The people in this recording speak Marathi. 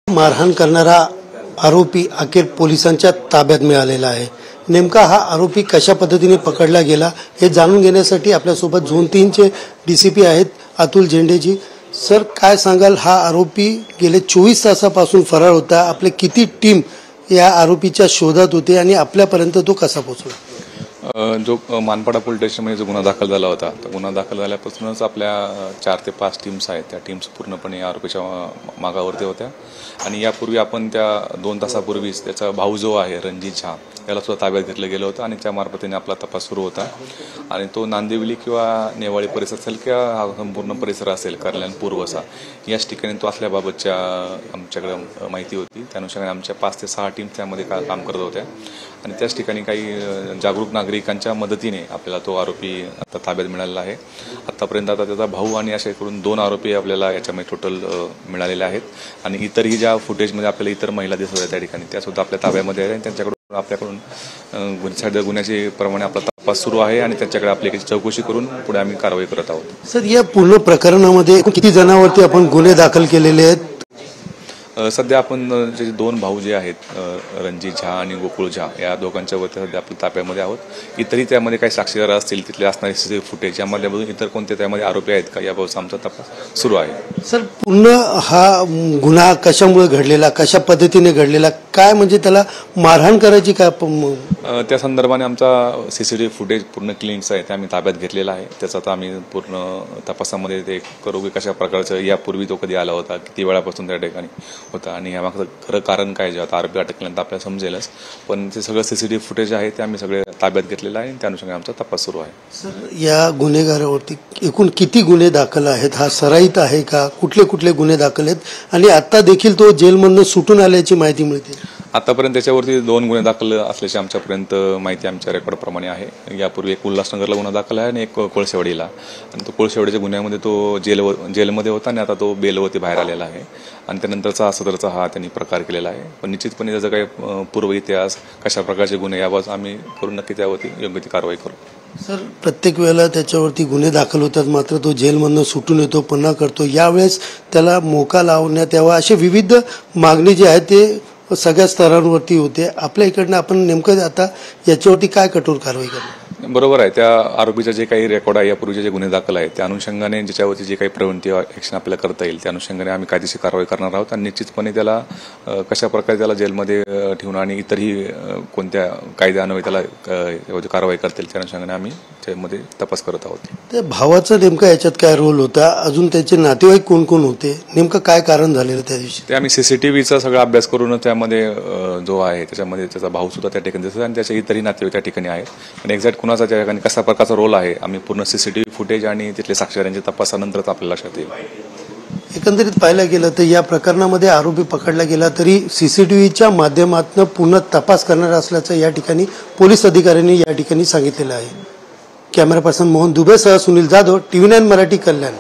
मारहाण करणारा आरोपी अखेर पोलिसांच्या ताब्यात मिळालेला आहे। नेमका हा आरोपी कशा पद्धतीने पकडला गेला हे जाणून घेण्यासाठी आपल्यासोबत झोन 3 चे डीसीपी आहेत अतुल झेंडेजी। सर, काय सांगाल, हा आरोपी गेले 24 तासापासून फरार होता, आपले किती टीम या आरोपीच्या शोधात होते आणि आपल्यापर्यंत तो कसा पोहोचला? जो मानपाडा पोलीस स्टेशनमध्ये जो गुन्हा दाखल झाला होता, तो गुन्हा दाखल झाल्यापासूनच आपल्या 4 ते 5 टीम्स आहेत, त्या टीम्स पूर्णपणे आरोपीच्या मागावरती होत्या। आणि यापूर्वी आपण त्या 2 तासापूर्वीच त्याचा भाऊ जो आहे रणजित झा याला सुद्धा ताब्यात घेतलं गेलं होतं आणि त्या मार्फतीने आपला तपास सुरू होता। आणि तो नांदिवली किंवा नेवाळी परिसर असेल किंवा हा संपूर्ण परिसर असेल कल्याण पूर्व असा याच ठिकाणी तो असल्याबाबतच्या आमच्याकडे माहिती होती। त्यानुसार आमच्या 5 ते 6 टीम त्यामध्ये काम करत होत्या आणि त्याच ठिकाणी काही जागरूक नागरिकांच्या मदतीने आपल्याला तो आरोपी आता ताब्यात मिळालेला आहे। आतापर्यंत आता त्याचा भाऊ आणि असे करून 2 आरोपी आपल्याला याच्यामध्ये टोटल मिळालेले आहेत आणि इतरही ज्या फुटेजमध्ये आपल्याला इतर महिला दिसत आहेत त्या ठिकाणी त्या सुद्धा आपल्या ताब्यामध्ये आहेत आणि त्यांच्याकडून आपल्याकडून गुन्ह्याचे प्रमाणे आपला तपास सुरू आहे आणि त्यांच्याकडे आपली चौकशी करून पुढे आम्ही कारवाई करत आहोत। सर, या पूर्ण प्रकरणामध्ये किती जणांवरती आपण गुन्हे दाखल केलेले आहेत? सध्या आपण जे 2 भाऊ जे आहेत रणजित झा आणि गोकुळ झा या दोघांच्या वरती सध्या आपल्या ताब्यामध्ये आहोत। इतरही त्यामध्ये काही साक्षीदार असतील, तिथले असणारे सीसीटीव्ही फुटेज यामध्ये इतर कोणते त्यामध्ये आरोपी आहेत का याबाबत आमचा तपास सुरू आहे। सर, पूर्ण हा गुन्हा कशामुळे घडलेला, कशा पद्धतीने घडलेला, काय म्हणजे त्याला मारहाण करायची काय? त्या संदर्भाने आमचा सीसीटीव्ही फुटेज पूर्ण क्लिनिक्स आहे ते आम्ही ताब्यात घेतलेला आहे। त्याचा आता आम्ही पूर्ण तपासामध्ये ते करू की कशा प्रकारचं यापूर्वी तो कधी आला होता, किती वेळापासून त्या ठिकाणी होता आणि यामागचं खरं कारण काय जे आता आरोपी अटकल्यानंतर आपल्याला समजेलच, पण ते सगळं सीसीटीव्ही फुटेज आहे ते आम्ही सगळे ताब्यात घेतलेलं आहे आणि त्यानुसार आमचा तपास सुरू आहे। सर, या गुन्हेगारावरती एकूण किती गुन्हे दाखल आहेत? हा सराईत आहे का? कुठले कुठले गुन्हे दाखल आहेत आणि आता देखील तो जेलमधून सुटून आल्याची माहिती मिळते? आतापर्यंत त्याच्यावरती 2 गुन्हे दाखल असल्याची आमच्यापर्यंत माहिती आमच्या रेकॉर्डप्रमाणे आहे। यापूर्वी एक उल्हासनगरला गुन्हा दाखल आहे आणि एक कोळसेवाडीला, आणि तो कोळसेवाडीच्या गुन्ह्यामध्ये तो जेलमध्ये होता आणि आता तो बेलवरती बाहेर आलेला आहे आणि त्यानंतरचा सदरचा हा त्यांनी प्रकार केलेला आहे। पण निश्चितपणे त्याचा काही पूर्व इतिहास, कशा प्रकारचे गुन्हे याबाबत आम्ही करून नक्की त्यावरती योग्य ती कारवाई करू। सर, प्रत्येक वेळेला त्याच्यावरती गुन्हे दाखल होतात, मात्र तो जेलमधून सुटून येतो, पुन्हा करतो। यावेळेस त्याला मोका लावण्यात यावा असे विविध मागणी जी आहे ते सगळ्या स्तरांवरती होते। आपल्या इकडनं आपण नेमकं आता याच्यावरती काय कठोर कारवाई करणार? बरोबर आहे, त्या आरोपीचे जे काही रेकॉर्ड आहे यापूर्वीचे जे गुन्हे दाखल आहेत त्या अनुषंगाने ज्याच्यावरती जे काही प्रिव्हेंटिव्ह ॲक्शन आपल्याला करता येईल त्या अनुषंगाने आम्ही कायदेशीर कारवाई करणार आहोत आणि निश्चितपणे त्याला कशा प्रकारे त्याला जेलमध्ये ठेवून आणि इतरही कोणत्या कायद्यान्वये त्याला कारवाई करता येईल त्या अनुषंगाने आम्ही त्यामध्ये तपास करत आहोत। त्या भावाचा नेमका याच्यात काय रोल होता? अजून त्याचे नातेवाईक कोण कोण होते? नेमकं काय कारण झालेलं त्या दिवशी? ते आम्ही सीसीटीव्हीचा सगळा अभ्यास करून त्यामध्ये जो आहे त्याच्यामध्ये त्याचा भाऊ सुद्धा त्या ठिकाणी दिसतो आणि त्याचे इतरही नातेवाईक त्या ठिकाणी आहेत, पण एक्झॅक्ट कुणाचा त्या ठिकाणी कसा प्रकारचा रोल आहे आम्ही पूर्ण सीसीटीव्ही फुटेज आणि तिथले साक्षीदारांच्या तपासानंतरच आपल्याला लक्षात येईल। एकंदरीत पाहायला गेलं तर या प्रकरणामध्ये आरोपी पकडला गेला तरी सीसीटीव्हीच्या माध्यमातून पूर्ण तपास करणार असल्याचं या ठिकाणी पोलीस अधिकाऱ्यांनी या ठिकाणी सांगितलेलं आहे। कॅमेरा पर्सन मोहन दुबेसह सुनील जाधव, TV9 मराठी, कल्याण।